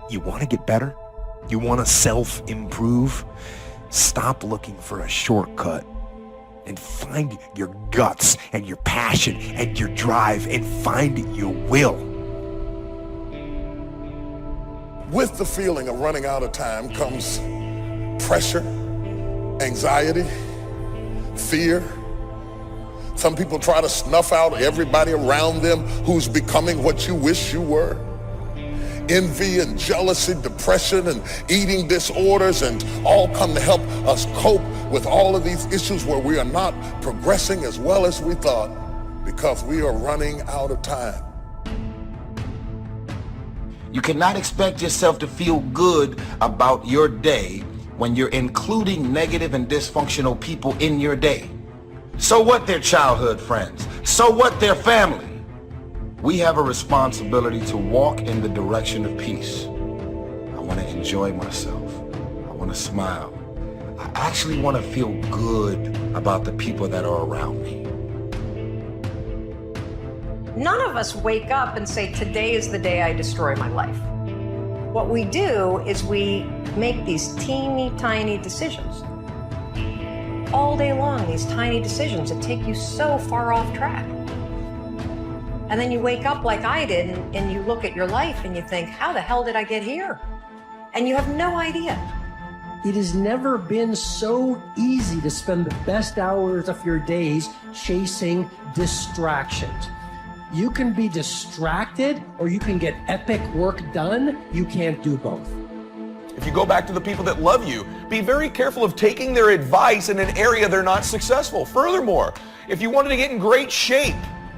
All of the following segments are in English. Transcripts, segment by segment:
You want to get better? You want to self-improve? Stop looking for a shortcut and find your guts and your passion and your drive and find your will. With the feeling of running out of time comes pressure, anxiety, fear. Some people try to snuff out everybody around them who's becoming what you wish you were. Envy and jealousy, depression and eating disorders, and all come to help us cope with all of these issues where we are not progressing as well as we thought because we are running out of time. You cannot expect yourself to feel good about your day when you're including negative and dysfunctional people in your day. So what their childhood friends? So what their family? We have a responsibility to walk in the direction of peace. I want to enjoy myself. I want to smile. I actually want to feel good about the people that are around me. None of us wake up and say, today is the day I destroy my life. What we do is we make these teeny tiny decisions. All day long, these tiny decisions that take you so far off track. And then you wake up like I did and you look at your life and you think, how the hell did I get here? And you have no idea. It has never been so easy to spend the best hours of your days chasing distractions. You can be distracted or you can get epic work done. You can't do both. If you go back to the people that love you, be very careful of taking their advice in an area they're not successful. Furthermore, if you wanted to get in great shape,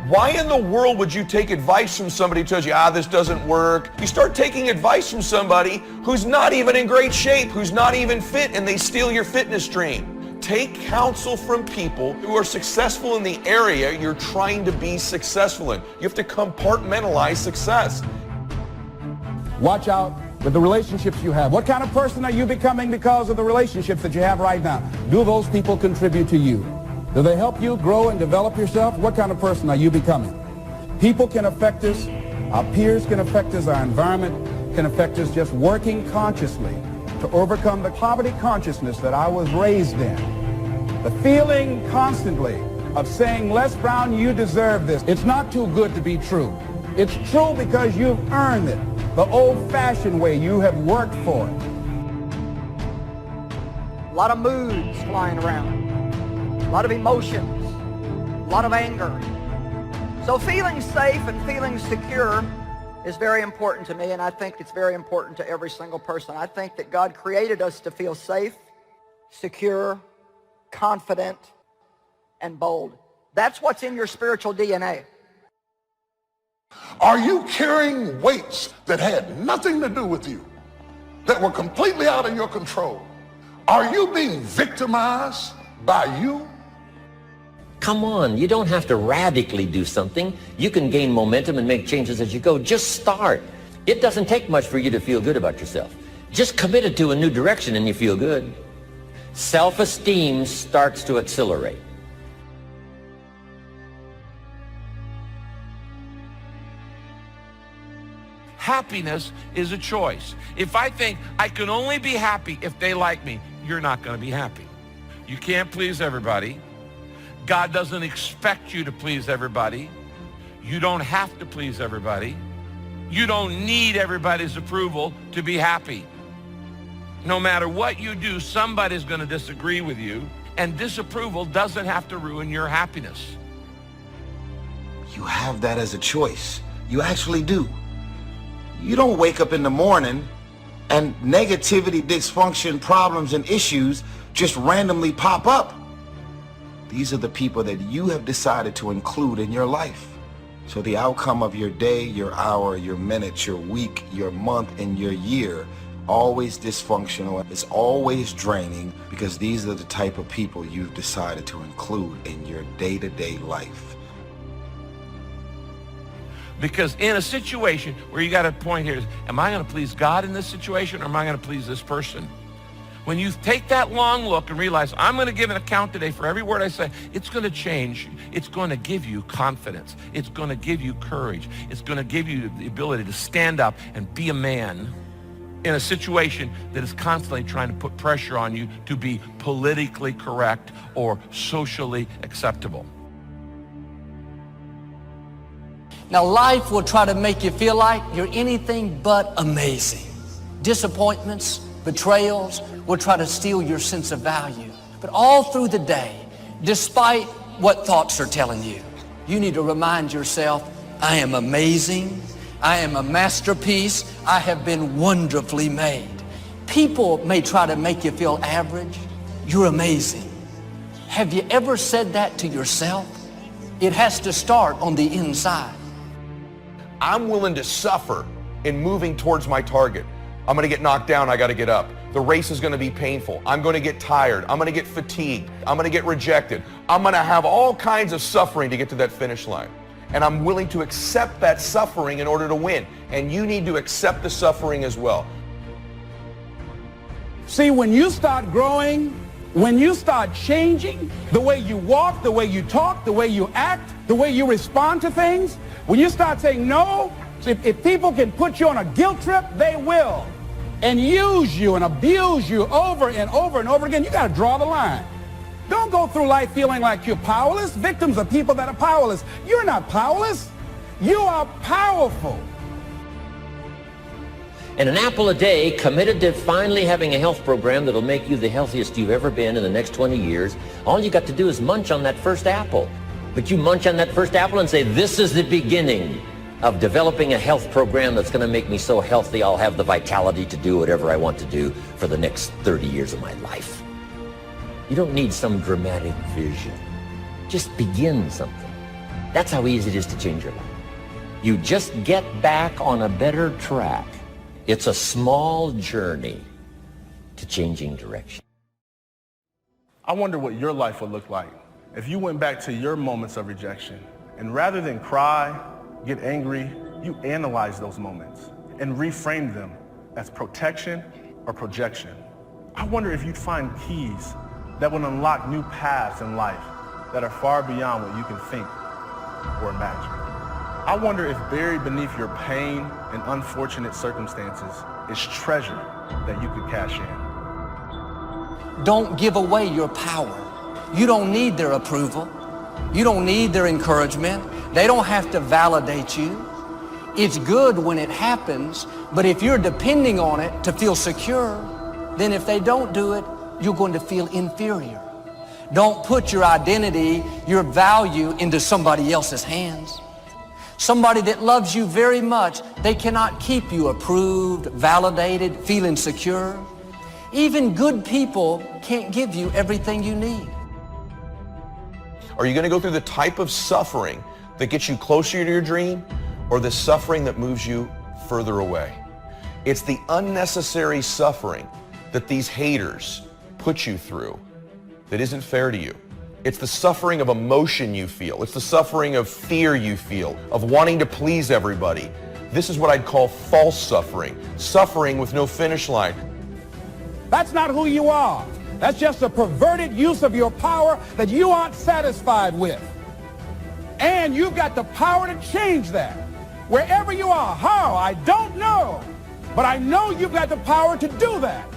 why in the world would you take advice from somebody who tells you, this doesn't work? You start taking advice from somebody who's not even in great shape, who's not even fit, and they steal your fitness dream. Take counsel from people who are successful in the area you're trying to be successful in. You have to compartmentalize success. Watch out with the relationships you have. What kind of person are you becoming because of the relationships that you have right now? Do those people contribute to you? Do they help you grow and develop yourself? What kind of person are you becoming? People can affect us. Our peers can affect us. Our environment can affect us. Just working consciously to overcome the poverty consciousness that I was raised in. The feeling constantly of saying, Les Brown, you deserve this. It's not too good to be true. It's true because you've earned it. The old-fashioned way, you have worked for it. A lot of moods flying around. A lot of emotions, a lot of anger. So feeling safe and feeling secure is very important to me, and I think it's very important to every single person. I think that God created us to feel safe, secure, confident, and bold. That's what's in your spiritual DNA. Are you carrying weights that had nothing to do with you, that were completely out of your control? Are you being victimized by you? Come on, you don't have to radically do something. You can gain momentum and make changes as you go. Just start. It doesn't take much for you to feel good about yourself. Just commit it to a new direction and you feel good. Self-esteem starts to accelerate. Happiness is a choice. If I think I can only be happy if they like me, you're not going to be happy. You can't please everybody. God doesn't expect you to please everybody. You don't have to please everybody. You don't need everybody's approval to be happy. No matter what you do, somebody's going to disagree with you, and disapproval doesn't have to ruin your happiness. You have that as a choice. You actually do. You don't wake up in the morning and negativity, dysfunction, problems, and issues just randomly pop up. These are the people that you have decided to include in your life. So the outcome of your day, your hour, your minute, your week, your month, and your year, always dysfunctional. It's always draining because these are the type of people you've decided to include in your day-to-day life. Because in a situation where you got a point here, am I going to please God in this situation or am I going to please this person? When you take that long look and realize, I'm going to give an account today for every word I say, it's going to change. It's going to give you confidence. It's going to give you courage. It's going to give you the ability to stand up and be a man in a situation that is constantly trying to put pressure on you to be politically correct or socially acceptable. Now, life will try to make you feel like you're anything but amazing. Disappointments, betrayals will try to steal your sense of value. But all through the day, despite what thoughts are telling you, you need to remind yourself, I am amazing. I am a masterpiece. I have been wonderfully made. People may try to make you feel average. You're amazing. Have you ever said that to yourself? It has to start on the inside. I'm willing to suffer in moving towards my target. I'm going to get knocked down. I got to get up. The race is going to be painful. I'm going to get tired. I'm going to get fatigued. I'm going to get rejected. I'm going to have all kinds of suffering to get to that finish line. And I'm willing to accept that suffering in order to win. And you need to accept the suffering as well. See, when you start growing, when you start changing the way you walk, the way you talk, the way you act, the way you respond to things, when you start saying no, if people can put you on a guilt trip, they will. And use you and abuse you over and over and over again. You got to draw the line. Don't go through life feeling like you're powerless. Victims are people that are powerless. You're not powerless. You are powerful. And an apple a day, committed to finally having a health program that'll make you the healthiest you've ever been in the next 20 years, all you got to do is munch on that first apple. But you munch on that first apple and say, this is the beginning of developing a health program that's going to make me so healthy I'll have the vitality to do whatever I want to do for the next 30 years of my life. You don't need some dramatic vision. Just begin something. That's how easy it is to change your life. You just get back on a better track. It's a small journey to changing direction. I wonder what your life would look like if you went back to your moments of rejection, and rather than cry, get angry, you analyze those moments and reframe them as protection or projection. I wonder if you'd find keys that would unlock new paths in life that are far beyond what you can think or imagine. I wonder if buried beneath your pain and unfortunate circumstances is treasure that you could cash in. Don't give away your power. You don't need their approval. You don't need their encouragement. They don't have to validate you. It's good when it happens, but if you're depending on it to feel secure, then if they don't do it, you're going to feel inferior. Don't put your identity, your value into somebody else's hands. Somebody that loves you very much, they cannot keep you approved, validated, feeling secure. Even good people can't give you everything you need. Are you going to go through the type of suffering that gets you closer to your dream, or the suffering that moves you further away? It's the unnecessary suffering that these haters put you through that isn't fair to you. It's the suffering of emotion you feel. It's the suffering of fear you feel, of wanting to please everybody. This is what I'd call false suffering, suffering with no finish line. That's not who you are. That's just a perverted use of your power that you aren't satisfied with. And you've got the power to change that. Wherever you are, how, I don't know. But I know you've got the power to do that.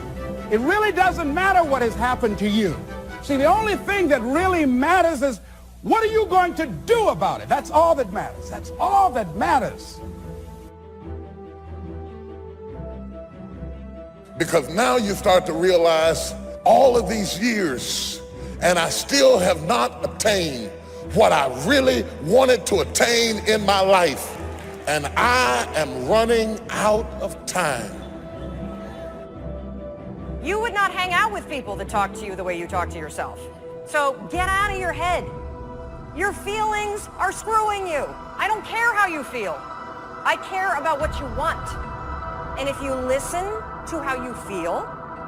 It really doesn't matter what has happened to you. See, the only thing that really matters is, what are you going to do about it? That's all that matters. That's all that matters. Because now you start to realize all of these years, and I still have not attained what I really wanted to attain in my life. And I am running out of time. You would not hang out with people that talk to you the way you talk to yourself. So get out of your head. Your feelings are screwing you. I don't care how you feel. I care about what you want. And if you listen to how you feel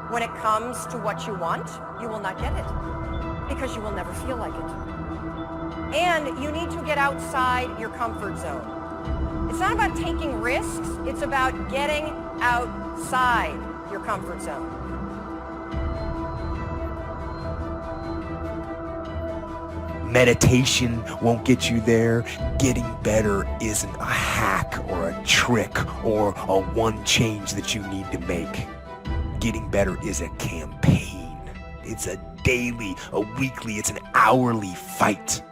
when it comes to what you want, you will not get it, because you will never feel like it. And you need to get outside your comfort zone. It's not about taking risks, it's about getting outside your comfort zone. Meditation won't get you there. Getting better isn't a hack or a trick or a one change that you need to make. Getting better is a campaign. It's a daily, a weekly, it's an hourly fight.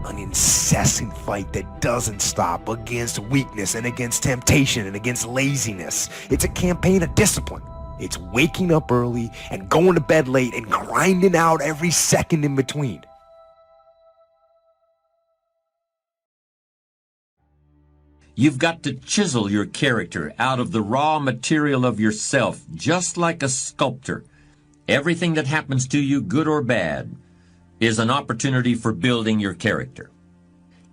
An incessant fight that doesn't stop against weakness and against temptation and against laziness. It's a campaign of discipline. It's waking up early and going to bed late and grinding out every second in between. You've got to chisel your character out of the raw material of yourself, just like a sculptor. Everything that happens to you, good or bad, is an opportunity for building your character.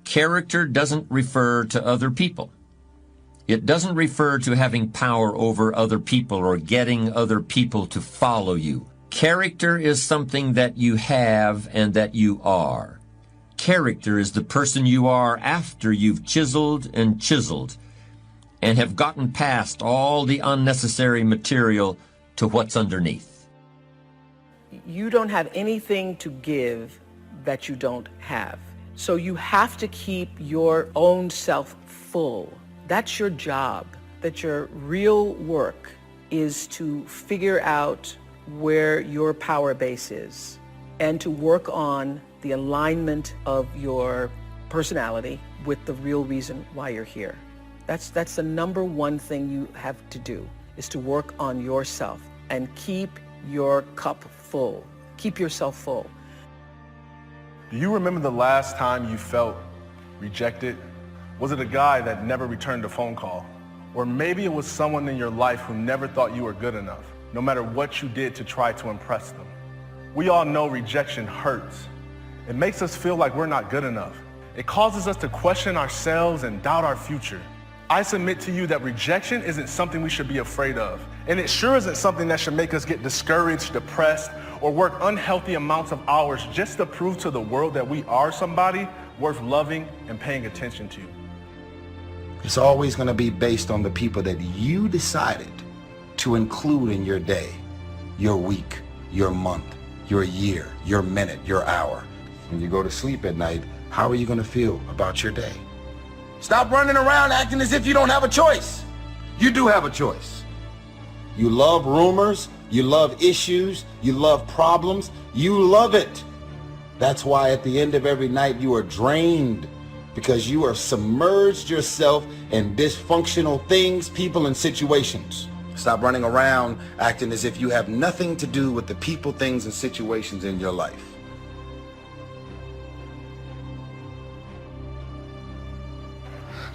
Character doesn't refer to other people. It doesn't refer to having power over other people or getting other people to follow you. Character is something that you have and that you are. Character is the person you are after you've chiseled and have gotten past all the unnecessary material to what's underneath. You don't have anything to give that you don't have. So you have to keep your own self full. That's your job. That your real work is to figure out where your power base is and to work on the alignment of your personality with the real reason why you're here. That's the number one thing you have to do, is to work on yourself and keep your cup full. Keep yourself full. Do you remember the last time you felt rejected? Was it a guy that never returned a phone call? Or maybe it was someone in your life who never thought you were good enough, no matter what you did to try to impress them. We all know rejection hurts. It makes us feel like we're not good enough. It causes us to question ourselves and doubt our future. I submit to you that rejection isn't something we should be afraid of. And it sure isn't something that should make us get discouraged, depressed, or work unhealthy amounts of hours just to prove to the world that we are somebody worth loving and paying attention to. It's always going to be based on the people that you decided to include in your day, your week, your month, your year, your minute, your hour. When you go to sleep at night, how are you going to feel about your day? Stop running around acting as if you don't have a choice. You do have a choice. You love rumors, you love issues, you love problems, you love it. That's why at the end of every night you are drained, because you are submerged yourself in dysfunctional things, people, and situations. Stop running around acting as if you have nothing to do with the people, things, and situations in your life.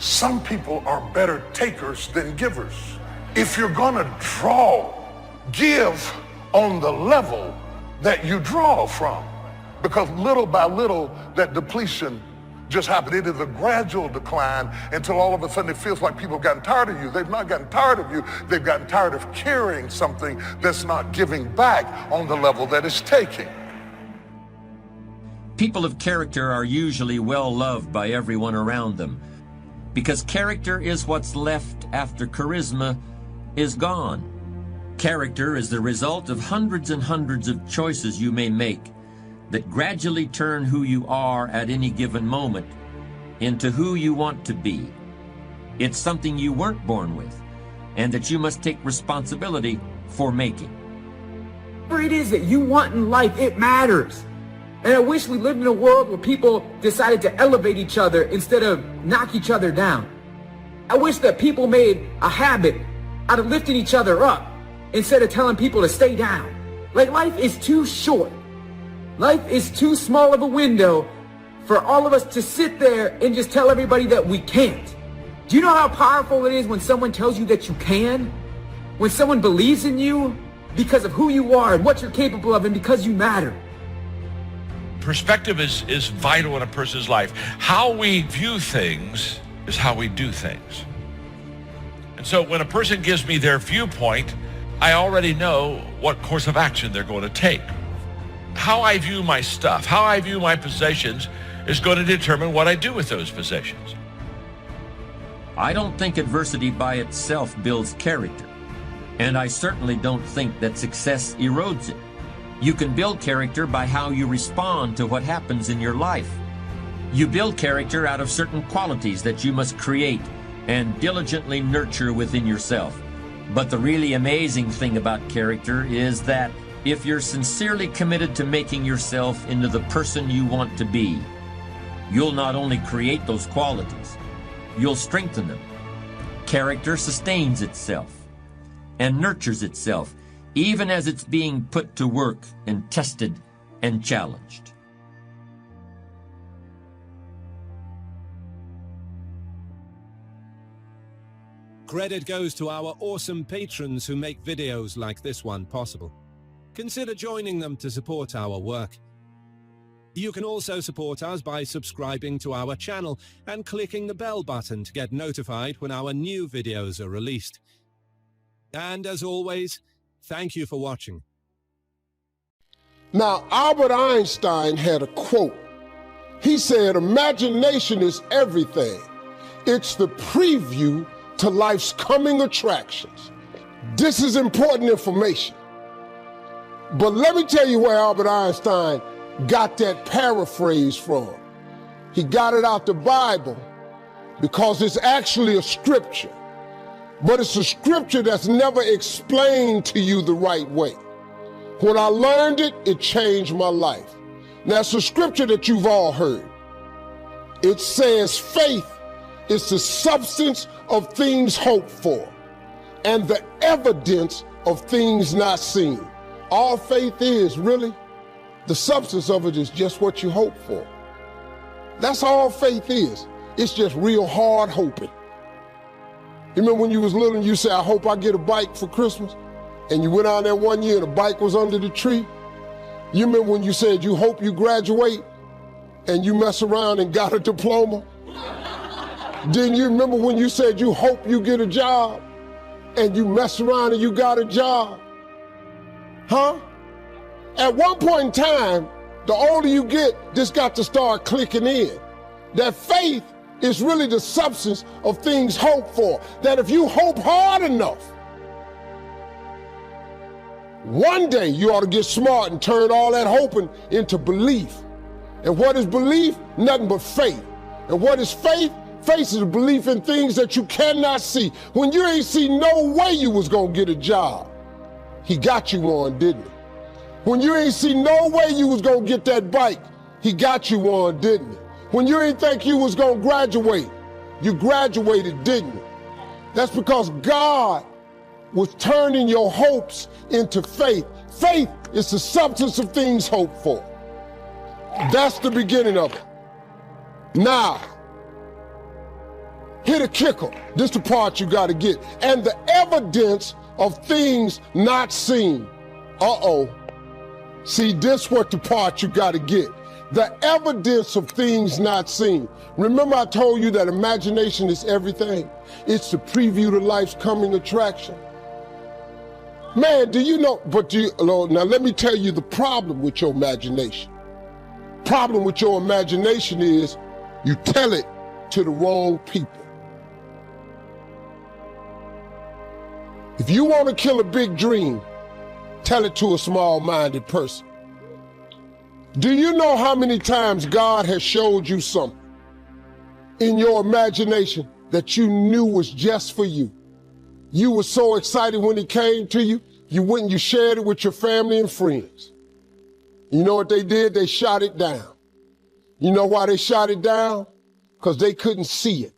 Some people are better takers than givers. If you're gonna draw, give on the level that you draw from. Because little by little, that depletion just happened. It is a gradual decline until all of a sudden it feels like people have gotten tired of you. They've not gotten tired of you. They've gotten tired of carrying something that's not giving back on the level that it's taking. People of character are usually well loved by everyone around them, because character is what's left after charisma is gone. Character is the result of hundreds and hundreds of choices you may make that gradually turn who you are at any given moment into who you want to be. It's something you weren't born with, and that you must take responsibility for making. Whatever it is that you want in life, it matters. And I wish we lived in a world where people decided to elevate each other instead of knock each other down. I wish that people made a habit out of lifting each other up instead of telling people to stay down. Like, life is too short. Life is too small of a window for all of us to sit there and just tell everybody that we can't. Do you know how powerful it is when someone tells you that you can? When someone believes in you because of who you are and what you're capable of and because you matter. Perspective is vital in a person's life. How we view things is how we do things. And so when a person gives me their viewpoint, I already know what course of action they're going to take. How I view my stuff, how I view my possessions is going to determine what I do with those possessions. I don't think adversity by itself builds character, and I certainly don't think that success erodes it. You can build character by how you respond to what happens in your life. You build character out of certain qualities that you must create and diligently nurture within yourself. But the really amazing thing about character is that if you're sincerely committed to making yourself into the person you want to be, you'll not only create those qualities, you'll strengthen them. Character sustains itself and nurtures itself, even as it's being put to work and tested and challenged. Credit goes to our awesome patrons who make videos like this one possible. Consider joining them to support our work. You can also support us by subscribing to our channel and clicking the bell button to get notified when our new videos are released. And as always, thank you for watching. Now, Albert Einstein had a quote. He said, "Imagination is everything. It's the preview to life's coming attractions." This is important information. But let me tell you where Albert Einstein got that paraphrase from. He got it out the Bible because it's actually a scripture. But it's a scripture that's never explained to you the right way. When I learned it, it changed my life. Now, it's a scripture that you've all heard. It says, faith is the substance of things hoped for and the evidence of things not seen. All faith is, really, the substance of it is just what you hope for. That's all faith is. It's just real hard hoping. You remember when you was little and you said, "I hope I get a bike for Christmas," and you went out there one year and the bike was under the tree? You remember when you said you hope you graduate and you mess around and got a diploma? Then you remember when you said you hope you get a job and you mess around and you got a job? Huh? At one point in time, the older you get, this got to start clicking in. That faith is really the substance of things hoped for. That if you hope hard enough, one day you ought to get smart and turn all that hoping into belief. And what is belief? Nothing but faith. And what is faith? Faith is a belief in things that you cannot see. When you ain't see no way you was gonna get a job, he got you one, didn't he? When you ain't see no way you was gonna get that bike, he got you one, didn't he? When you ain't think you was gonna graduate, you graduated, didn't you? That's because God was turning your hopes into faith. Faith is the substance of things hoped for. That's the beginning of it. Now, hit a kicker. This is the part you gotta get. And the evidence of things not seen. Uh-oh. See, this what the part you gotta get. The evidence of things not seen. Remember I told you that imagination is everything? It's the preview to life's coming attraction. Man, do you know, now let me tell you the problem with your imagination. Problem with your imagination is you tell it to the wrong people. If you want to kill a big dream, tell it to a small-minded person. Do you know how many times God has showed you something in your imagination that you knew was just for you? You were so excited when it came to you, you went and you shared it with your family and friends. You know what they did? They shot it down. You know why they shot it down? Because they couldn't see it.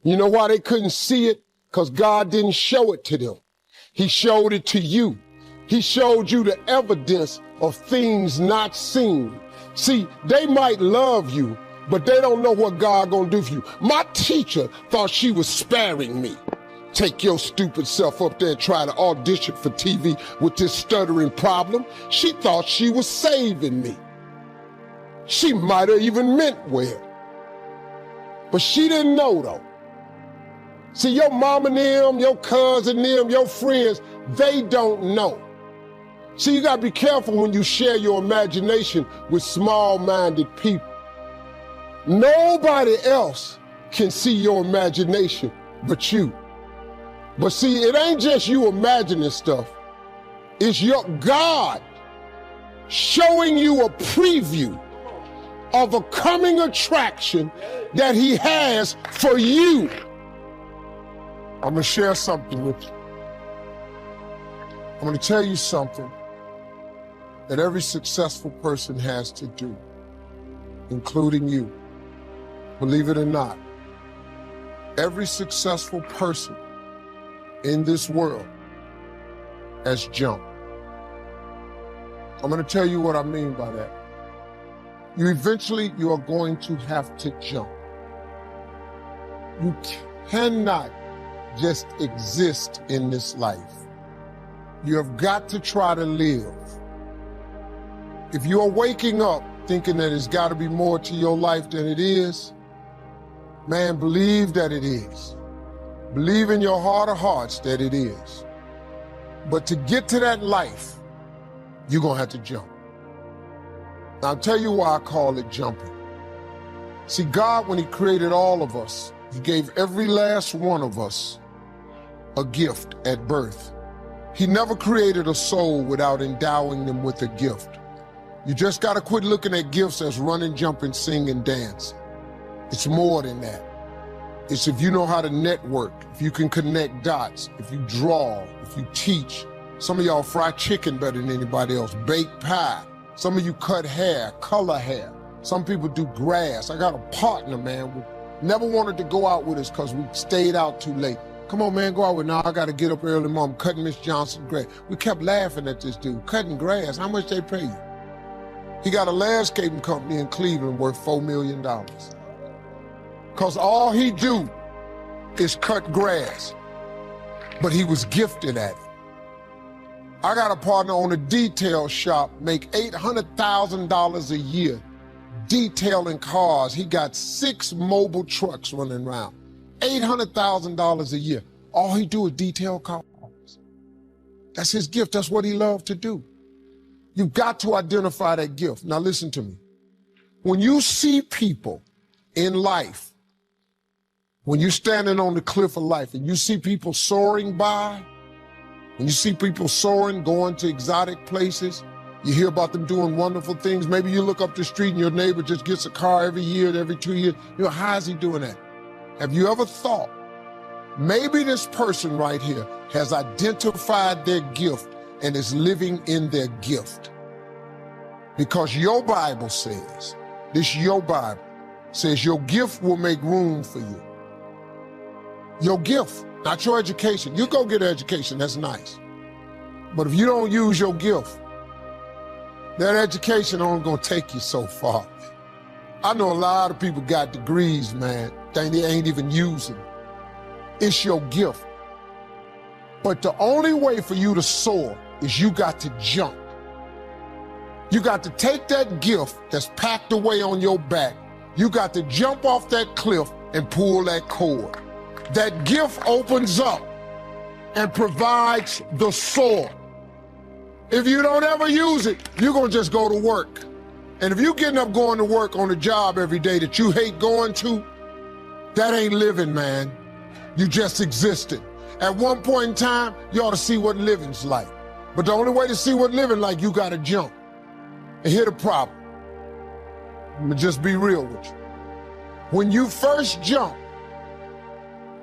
You know why they couldn't see it? Because God didn't show it to them. He showed it to you. He showed you the evidence of things not seen. See, they might love you, but they don't know what God gonna do for you. My teacher thought she was sparing me. Take your stupid self up there and try to audition for TV with this stuttering problem. She thought she was saving me. She might have even meant well. But she didn't know though. See, your mom and them, your cousin them, your friends, they don't know. See, you gotta be careful when you share your imagination with small-minded people. Nobody else can see your imagination but you. But see, it ain't just you imagining stuff. It's your God showing you a preview of a coming attraction that he has for you. I'm gonna share something with you. I'm gonna tell you something that every successful person has to do, including you. Believe it or not, every successful person in this world has jumped. I'm gonna tell you what I mean by that. You are going to have to jump. You cannot just exist in this life. You have got to try to live. If you're waking up thinking that it's got to be more to your life than it is, man, believe that it is. Believe in your heart of hearts that it is. But to get to that life, you're going to have to jump. Now, I'll tell you why I call it jumping. See, God, when he created all of us, he gave every last one of us a gift at birth. He never created a soul without endowing them with a gift. You just got to quit looking at gifts as running, jumping, singing, dance. It's more than that. It's if you know how to network, if you can connect dots, if you draw, if you teach. Some of y'all fry chicken better than anybody else, bake pie. Some of you cut hair, color hair. Some people do grass. I got a partner, man, who never wanted to go out with us because we stayed out too late. Come on, man, go out with now. I got to get up early, Mom, cutting Miss Johnson grass. We kept laughing at this dude, cutting grass. How much they pay you? He got a landscaping company in Cleveland worth $4 million. Because all he do is cut grass. But he was gifted at it. I got a partner on a detail shop, make $800,000 a year detailing cars. He got 6 mobile trucks running around. $800,000 a year. All he do is detail cars. That's his gift. That's what he loved to do. You've got to identify that gift. Now listen to me. When you see people in life, when you're standing on the cliff of life and you see people soaring by, when you see people soaring, going to exotic places, you hear about them doing wonderful things. Maybe you look up the street and your neighbor just gets a car every year, every 2 years. You know, how is he doing that? Have you ever thought, maybe this person right here has identified their gift and is living in their gift? Because your Bible says, your Bible says your gift will make room for you. Your gift, not your education. You go get an education, that's nice. But if you don't use your gift, that education only gonna take you so far. I know a lot of people got degrees, man, they ain't even using it. It's your gift. But the only way for you to soar is you got to jump. You got to take that gift that's packed away on your back. You got to jump off that cliff and pull that cord. That gift opens up and provides the soar. If you don't ever use it, you're gonna just go to work. And if you're getting up going to work on a job every day that you hate going to, that ain't living, man. You just existed. At one point in time, you ought to see what living's like. But the only way to see what living like, you gotta jump. And here's the problem. I'm gonna just be real with you. When you first jump,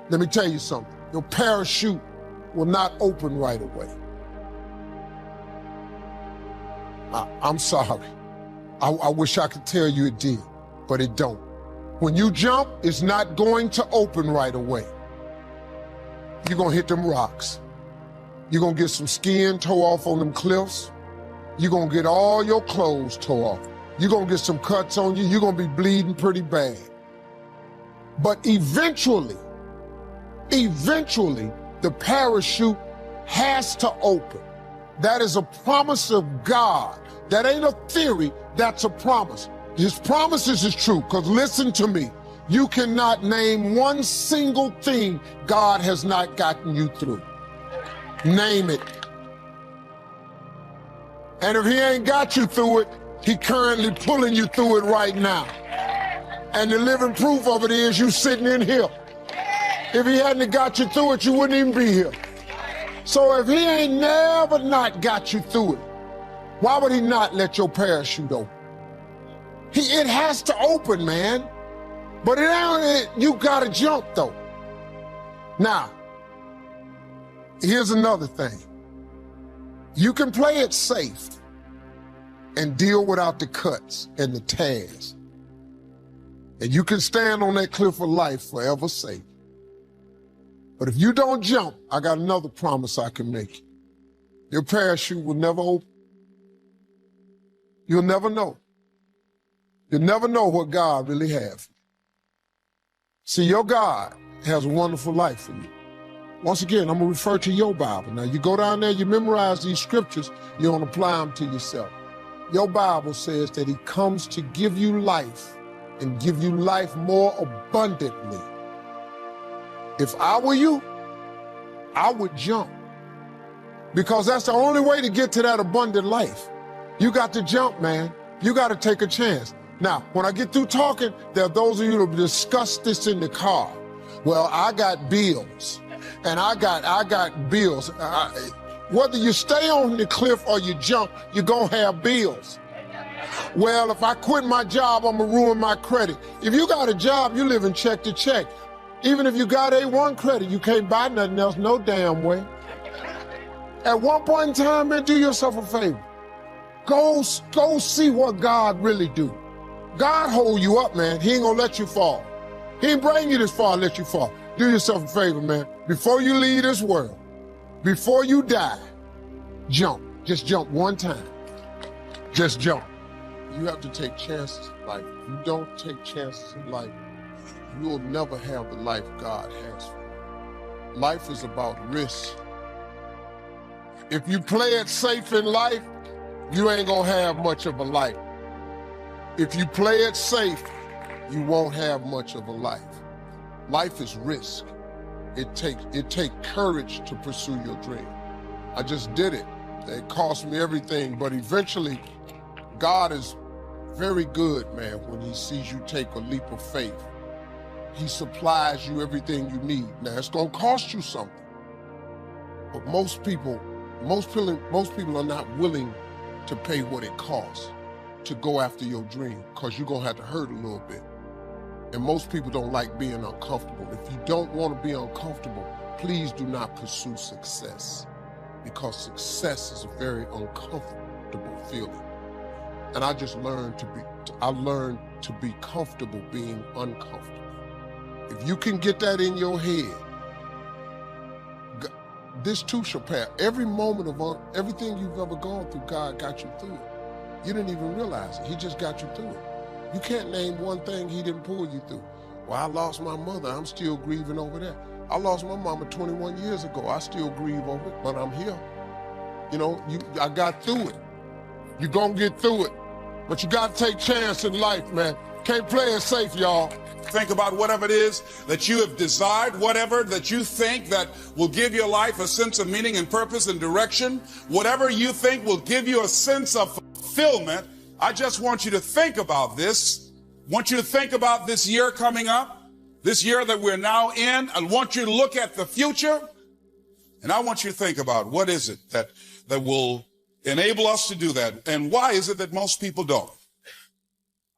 let me tell you something. Your parachute will not open right away. I'm sorry. I wish I could tell you it did, but it don't. When you jump, it's not going to open right away. You're gonna hit them rocks. You're gonna get some skin tore off on them cliffs. You're gonna get all your clothes tore off. You're gonna get some cuts on you. You're gonna be bleeding pretty bad. But eventually, the parachute has to open. That is a promise of God. That ain't a theory, that's a promise. His promises is true, because listen to me. You cannot name one single thing God has not gotten you through. Name it. And if he ain't got you through it, he currently pulling you through it right now. And the living proof of it is you sitting in here. If he hadn't got you through it, you wouldn't even be here. So if he ain't never not got you through it, Why would he not let your parachute open? It has to open, man. But you gotta jump though. Now, here's another thing. You can play it safe and deal without the cuts and the tears. And you can stand on that cliff of life forever safe. But if you don't jump, I got another promise I can make you. Your parachute will never open. You'll never know. You'll never know what God really has for you. See, your God has a wonderful life for you. Once again, I'm going to refer to your Bible. Now, you go down there, you memorize these scriptures, you don't apply them to yourself. Your Bible says that he comes to give you life and give you life more abundantly. If I were you, I would jump. Because that's the only way to get to that abundant life. You got to jump, man. You got to take a chance. Now, when I get through talking, there are those of you who discuss this in the car. Well, I got bills, and I got bills. Whether you stay on the cliff or you jump, you're gonna have bills. Well, if I quit my job, I'm gonna ruin my credit. If you got a job, you living check to check. Even if you got A1 credit, you can't buy nothing else no damn way. At one point in time, man, do yourself a favor. Go see what God really do. God hold you up, man. He ain't gonna let you fall. He ain't bring you this far to let you fall. Do yourself a favor, man. Before you leave this world, before you die, jump. Just jump one time. Just jump. You have to take chances in life. If you don't take chances in life, you will never have the life God has for you. Life is about risk. If you play it safe in life, you ain't gonna have much of a life. If you play it safe, you won't have much of a life. Life is risk. It takes courage to pursue your dream. I just did it. It cost me everything, but eventually, God is very good, man, when he sees you take a leap of faith. He supplies you everything you need. Now, it's gonna cost you something. But most people are not willing to pay what it costs to go after your dream, because you're gonna have to hurt a little bit. And most people don't like being uncomfortable. If you don't want to be uncomfortable, please do not pursue success, because success is a very uncomfortable feeling. And I learned to be comfortable being uncomfortable. If you can get that in your head, this too shall pass. Every moment of everything you've ever gone through, God got you through it. You didn't even realize it. He just got you through it. You can't name one thing he didn't pull you through. Well, I lost my mother. I'm still grieving over that. I lost my mama 21 years ago. I still grieve over it, but I'm here. You know, I got through it. You're gonna get through it. But you gotta take chance in life, man. Can't play it safe, y'all. Think about whatever it is that you have desired, whatever that you think that will give your life a sense of meaning and purpose and direction, whatever you think will give you a sense of fulfillment. I just want you to think about this. I want you to think about this year coming up, this year that we're now in. I want you to look at the future, and I want you to think about what is it that will enable us to do that, and why is it that most people don't?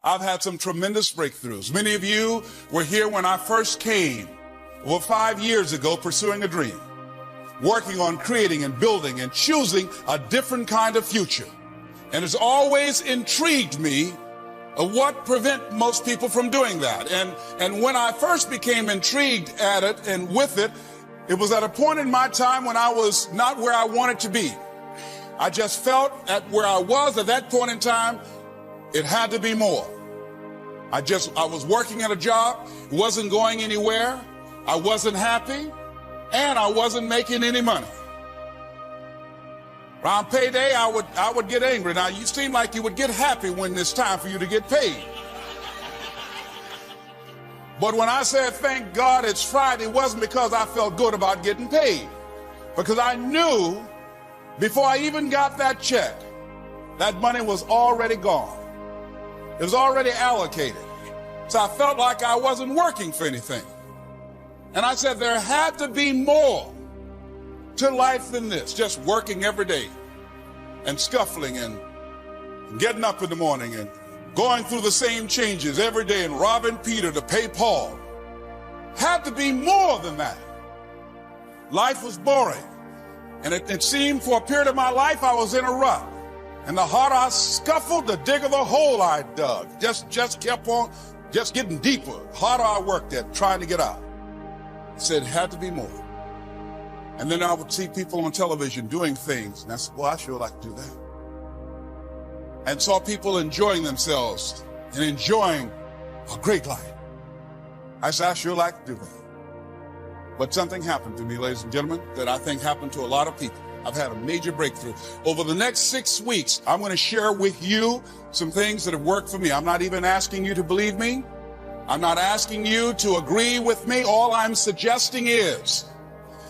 I've had some tremendous breakthroughs. Many of you were here when I first came over 5 years ago, pursuing a dream, working on creating and building and choosing a different kind of future. And it's always intrigued me what prevent most people from doing that. And when I first became intrigued at it and with it, it was at a point in my time when I was not where I wanted to be. I just felt at where I was at that point in time, it had to be more. I was working at a job, wasn't going anywhere, I wasn't happy, and I wasn't making any money. Around payday, I would get angry. Now, you seem like you would get happy when it's time for you to get paid. But when I said, thank God it's Friday, it wasn't because I felt good about getting paid. Because I knew before I even got that check, that money was already gone. It was already allocated. So I felt like I wasn't working for anything. And I said there had to be more to life than this, just working every day and scuffling and getting up in the morning and going through the same changes every day and robbing Peter to pay Paul. Had to be more than that. Life was boring. And it seemed for a period of my life I was in a rut. And the harder I scuffled, the digger the hole I dug. Just kept on, just getting deeper. The harder I worked at trying to get out. I said it had to be more. And then I would see people on television doing things. And I said, well, I sure like to do that. And saw people enjoying themselves and enjoying a great life. I said, I sure like to do that. But something happened to me, ladies and gentlemen, that I think happened to a lot of people. I've had a major breakthrough. Over the next 6 weeks, I'm going to share with you some things that have worked for me. I'm not even asking you to believe me. I'm not asking you to agree with me. All I'm suggesting is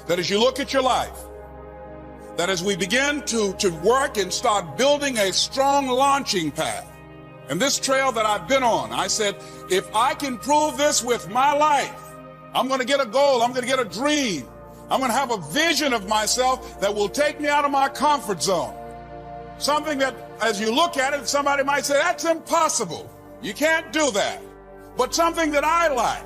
that as you look at your life, that as we begin to work and start building a strong launching pad, and this trail that I've been on, I said, if I can prove this with my life, I'm going to get a goal. I'm going to get a dream. I'm going to have a vision of myself that will take me out of my comfort zone. Something that, as you look at it, somebody might say, that's impossible. You can't do that. But something that I like.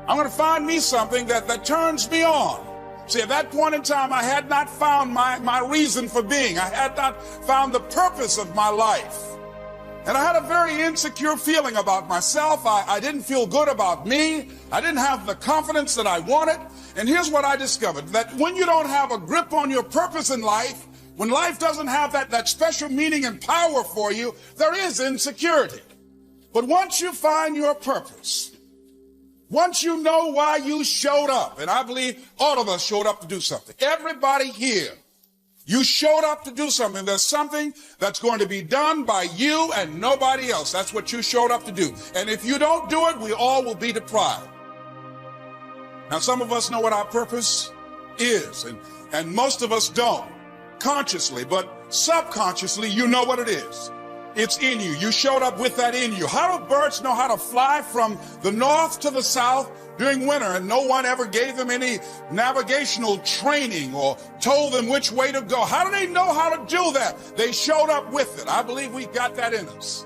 I'm going to find me something that turns me on. See, at that point in time, I had not found my reason for being. I had not found the purpose of my life. And I had a very insecure feeling about myself. I didn't feel good about me. I didn't have the confidence that I wanted. And here's what I discovered, that when you don't have a grip on your purpose in life, when life doesn't have that special meaning and power for you, there is insecurity. But once you find your purpose, once you know why you showed up, and I believe all of us showed up to do something. Everybody here, you showed up to do something. There's something that's going to be done by you and nobody else. That's what you showed up to do. And if you don't do it, we all will be deprived. Now, some of us know what our purpose is, and most of us don't consciously, but subconsciously, you know what it is. It's in you. You showed up with that in you. How do birds know how to fly from the north to the south during winter, and no one ever gave them any navigational training or told them which way to go? How do they know how to do that? They showed up with it. I believe we got that in us.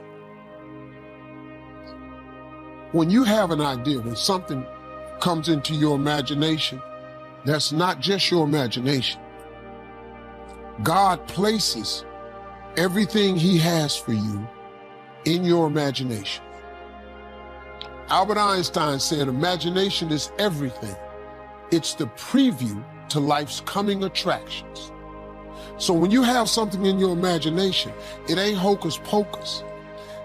When you have an idea, when something comes into your imagination, that's not just your imagination. God places everything he has for you in your imagination. Albert Einstein said, imagination is everything. It's the preview to life's coming attractions. So when you have something in your imagination, it ain't hocus pocus.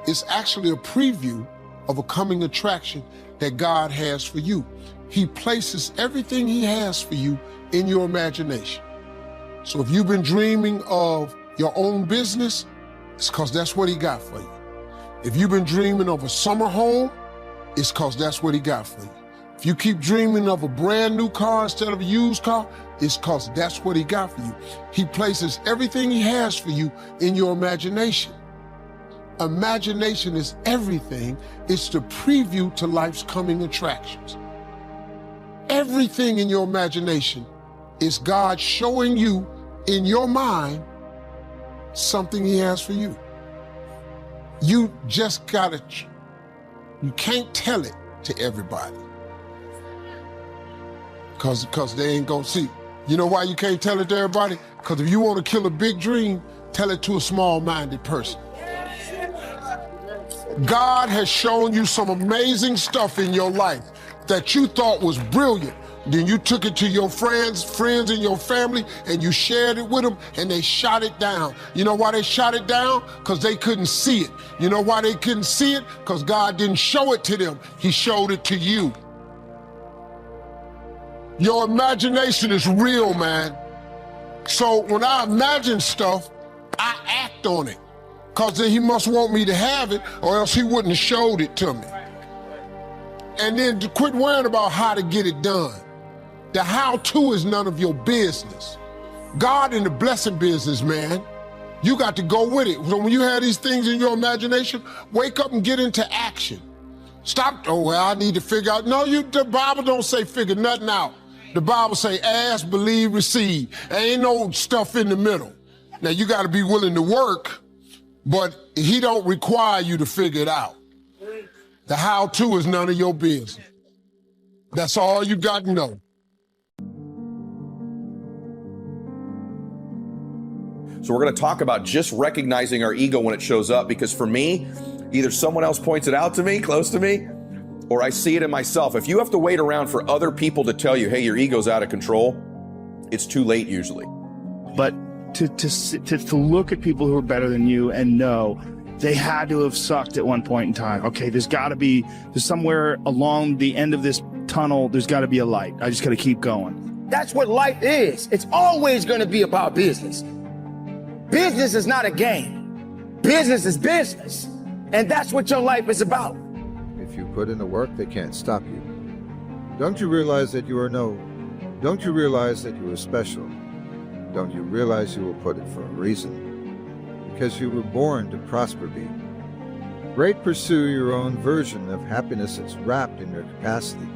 It's actually a preview of a coming attraction that God has for you. He places everything he has for you in your imagination. So if you've been dreaming of your own business, it's because that's what he got for you. If you've been dreaming of a summer home, it's because that's what he got for you. If you keep dreaming of a brand new car instead of a used car, it's because that's what he got for you. He places everything he has for you in your imagination. Imagination is everything. It's the preview to life's coming attractions. Everything in your imagination is God showing you in your mind something he has for you. You just gotta, you can't tell it to everybody. Cause they ain't gonna see. You know why you can't tell it to everybody? Because if you want to kill a big dream, tell it to a small-minded person. God has shown you some amazing stuff in your life that you thought was brilliant. Then you took it to your friends in your family, and you shared it with them, and they shot it down. You know why they shot it down? Because they couldn't see it. You know why they couldn't see it? Because God didn't show it to them. He showed it to you. Your imagination is real, man. So when I imagine stuff, I act on it. Because then he must want me to have it, or else he wouldn't have showed it to me. And then to quit worrying about how to get it done. The how-to is none of your business. God in the blessing business, man. You got to go with it. So when you have these things in your imagination, wake up and get into action. Stop, oh, well, I need to figure out. No, the Bible don't say figure nothing out. The Bible say ask, believe, receive. There ain't no stuff in the middle. Now, you got to be willing to work, but he don't require you to figure it out. The how-to is none of your business. That's all you got to know. So we're going to talk about just recognizing our ego when it shows up, because for me, either someone else points it out to me, close to me, or I see it in myself. If you have to wait around for other people to tell you, hey, your ego's out of control, it's too late usually. But to look at people who are better than you and know they had to have sucked at one point in time. Okay, there's somewhere along the end of this tunnel, there's got to be a light. I just got to keep going. That's what life is. It's always going to be about business. Business is not a game. Business is business. And that's what your life is about. If you put in the work, they can't stop you. Don't you realize that you are Don't you realize that you are special? Don't you realize you were put it for a reason? Because you were born to prosper be. Great pursue your own version of happiness that's wrapped in your capacity.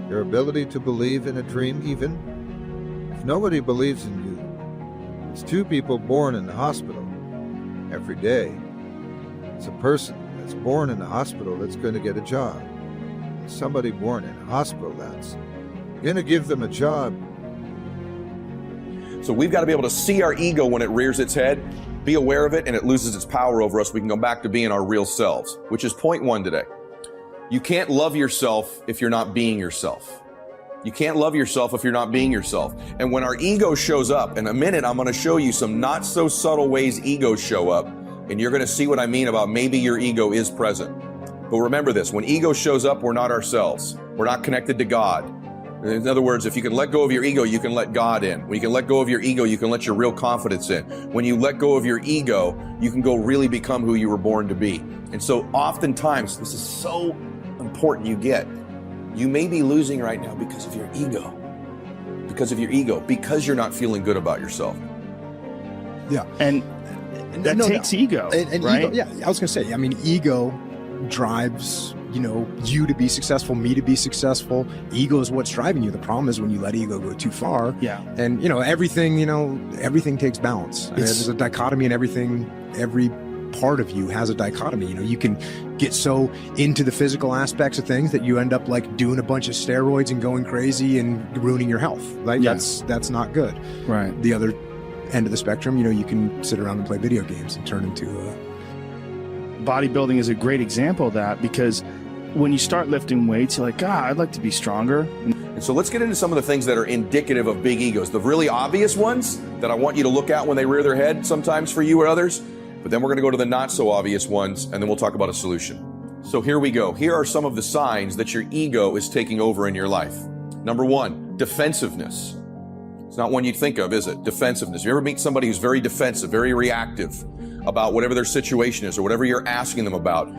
Your ability to believe in a dream even if nobody believes in you. It's two people born in the hospital every day. It's a person that's born in the hospital that's going to get a job. And somebody born in a hospital that's going to give them a job. So we've got to be able to see our ego when it rears its head, be aware of it, and it loses its power over us. We can go back to being our real selves, which is point one today. You can't love yourself if you're not being yourself. You can't love yourself if you're not being yourself. And when our ego shows up, in a minute, I'm going to show you some not so subtle ways egos show up, and you're going to see what I mean about maybe your ego is present. But remember this, when ego shows up, we're not ourselves. We're not connected to God. In other words, if you can let go of your ego, you can let God in. When you can let go of your ego, you can let your real confidence in. When you let go of your ego, you can go really become who you were born to be. And so oftentimes, this is so important you get. You may be losing right now because of your ego. Because of your ego. Because you're not feeling good about yourself. Yeah. And that takes ego, and right? Ego, yeah, I was going to say, I mean, ego drives, you to be successful, me to be successful. Ego is what's driving you. The problem is when you let ego go too far. Yeah. And, everything takes balance. I mean, there's a dichotomy in everything. Every part of you has a dichotomy. You can get so into the physical aspects of things that you end up like doing a bunch of steroids and going crazy and ruining your health. Right? Yeah. That's not good. Right. The other end of the spectrum, you can sit around and play video games and turn into bodybuilding is a great example of that, because when you start lifting weights, you're like, God, I'd like to be stronger. And so let's get into some of the things that are indicative of big egos. The really obvious ones that I want you to look at when they rear their head, sometimes for you or others. But then we're going to go to the not so obvious ones, and then we'll talk about a solution. So here we go. Here are some of the signs that your ego is taking over in your life. Number one, defensiveness. It's not one you'd think of, is it? Defensiveness. You ever meet somebody who's very defensive, very reactive about whatever their situation is or whatever you're asking them about?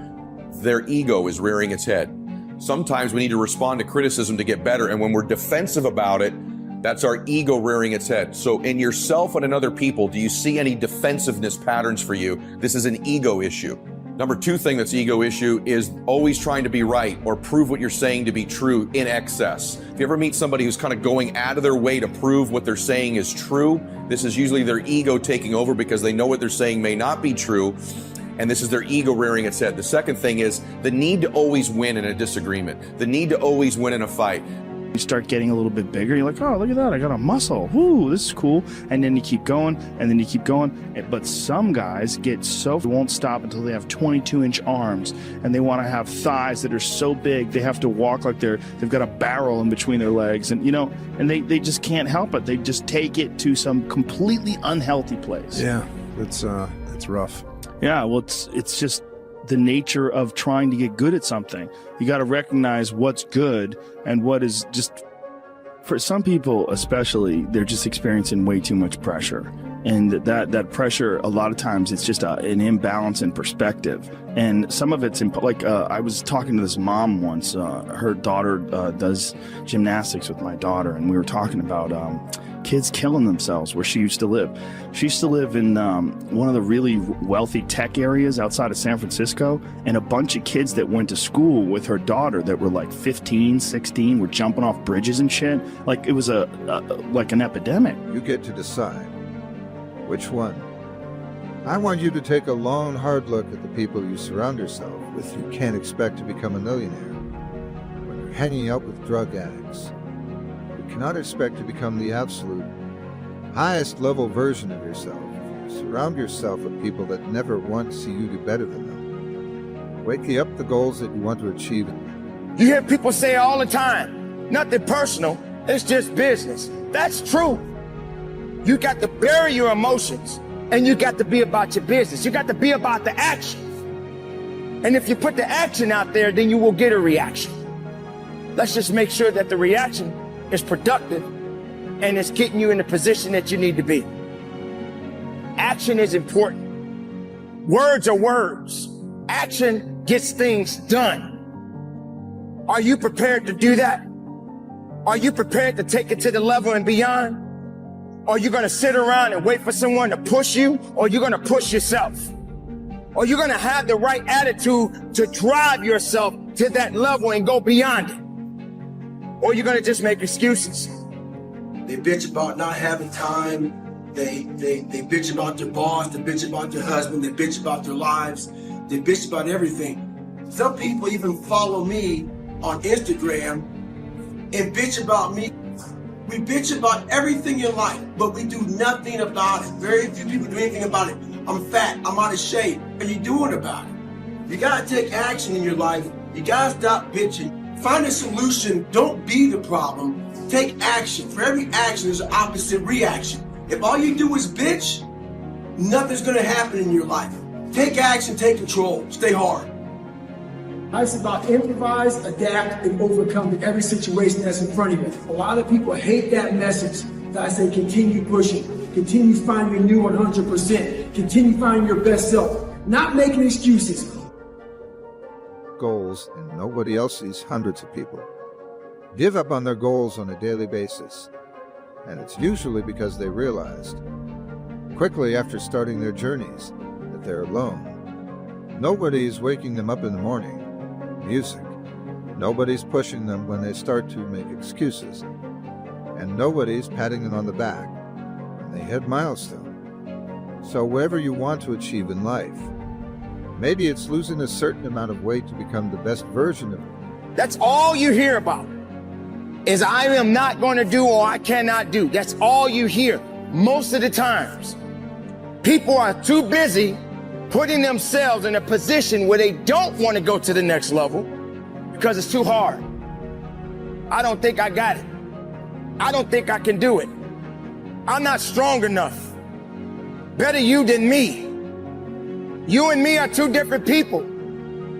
Their ego is rearing its head. Sometimes we need to respond to criticism to get better, and when we're defensive about it, that's our ego rearing its head. So in yourself and in other people, do you see any defensiveness patterns for you? This is an ego issue. Number two thing that's ego issue is always trying to be right or prove what you're saying to be true in excess. If you ever meet somebody who's kind of going out of their way to prove what they're saying is true, this is usually their ego taking over because they know what they're saying may not be true. And this is their ego rearing its head. The second thing is the need to always win in a disagreement, the need to always win in a fight. You start getting a little bit bigger. You're like, oh, look at that. I got a muscle. Woo, this is cool. And then you keep going, and then you keep going. But some guys get so, they won't stop until they have 22-inch arms, and they want to have thighs that are so big they have to walk like they've got a barrel in between their legs. And, and they just can't help it. They just take it to some completely unhealthy place. Yeah, it's rough. Yeah, well, it's just the nature of trying to get good at something. You got to recognize what's good and what is just, for some people especially, they're just experiencing way too much pressure. And that pressure, a lot of times, it's just an imbalance in perspective. And some of it's, I was talking to this mom once. Her daughter does gymnastics with my daughter, and we were talking about kids killing themselves where she used to live. She used to live in one of the really wealthy tech areas outside of San Francisco, and a bunch of kids that went to school with her daughter that were like 15, 16 were jumping off bridges and shit. Like it was like an epidemic. You get to decide which one I want you to take a long, hard look at the people you surround yourself with. You can't expect to become a millionaire when you're hanging out with drug addicts. You cannot expect to become the absolute highest level version of yourself if you surround yourself with people that never once see you do better than them. Waking up the goals that you want to achieve. You hear people say all the time, nothing personal, it's just business. That's true. You got to bury your emotions and you got to be about your business. You got to be about the action. And if you put the action out there, then you will get a reaction. Let's just make sure that the reaction is productive and it's getting you in the position that you need to be. Action is important. Words are words. Action gets things done. Are you prepared to do that? Are you prepared to take it to the level and beyond? Are you going to sit around and wait for someone to push you, or are you going to push yourself? Are you going to have the right attitude to drive yourself to that level and go beyond it? Or are you going to just make excuses? They bitch about not having time. They bitch about their boss. They bitch about their husband. They bitch about their lives. They bitch about everything. Some people even follow me on Instagram and bitch about me. We bitch about everything in life, but we do nothing about it. Very few people do anything about it. I'm fat, I'm out of shape. What are you doing about it? You gotta take action in your life. You gotta stop bitching. Find a solution, don't be the problem. Take action. For every action, there's an opposite reaction. If all you do is bitch, nothing's gonna happen in your life. Take action, take control, stay hard. Life's about improvise, adapt, and overcome every situation that's in front of you. A lot of people hate that message. So I say continue pushing, continue finding your new 100%, continue finding your best self, not making excuses. Goals, and nobody else sees hundreds of people give up on their goals on a daily basis. And it's usually because they realized quickly after starting their journeys that they're alone. Nobody's waking them up in the morning. Music. Nobody's pushing them when they start to make excuses. And nobody's patting them on the back when they hit milestone. So whatever you want to achieve in life, maybe it's losing a certain amount of weight to become the best version of it. That's all you hear about, is I am not going to do or I cannot do. That's all you hear most of the times. People are too busy putting themselves in a position where they don't want to go to the next level because it's too hard. I don't think I got it. I don't think I can do it. I'm not strong enough. Better you than me. You and me are two different people.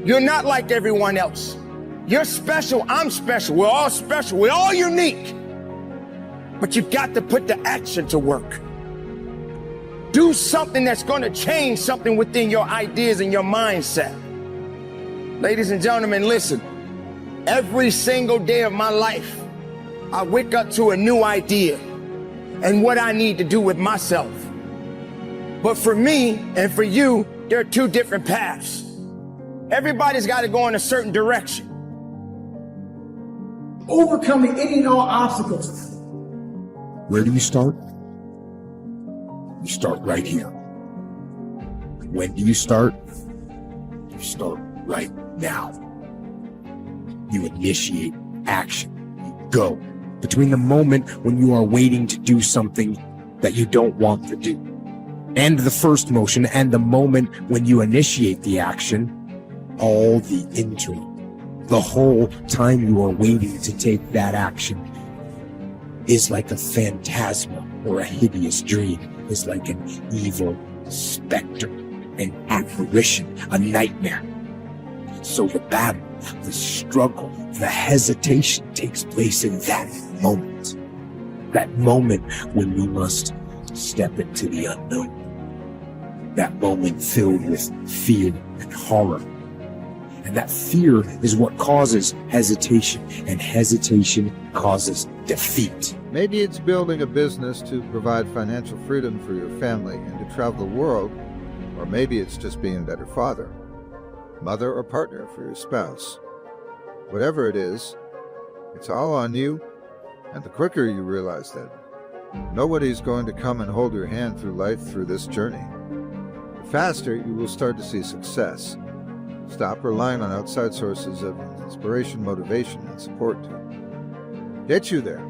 You're not like everyone else. You're special, I'm special, we're all special, we're all unique. But you've got to put the action to work. Do something that's going to change something within your ideas and your mindset. Ladies and gentlemen, listen. Every single day of my life, I wake up to a new idea and what I need to do with myself. But for me and for you, there are two different paths. Everybody's got to go in a certain direction. Overcoming any and all obstacles. Where do you start? You start right here. When do you start? You start right now. You initiate action. You go. Between the moment when you are waiting to do something that you don't want to do, and the first motion, and the moment when you initiate the action, all the interim, the whole time you are waiting to take that action is like a phantasma or a hideous dream, is like an evil specter, an apparition, a nightmare. So the battle, the struggle, the hesitation takes place in that moment. That moment when we must step into the unknown. That moment filled with fear and horror. And that fear is what causes hesitation, and hesitation causes defeat. Maybe it's building a business to provide financial freedom for your family and to travel the world, or maybe it's just being a better father, mother, or partner for your spouse. Whatever it is, it's all on you, and the quicker you realize that, nobody's going to come and hold your hand through life through this journey. faster, you will start to see success. Stop relying on outside sources of inspiration, motivation, and support to get you there.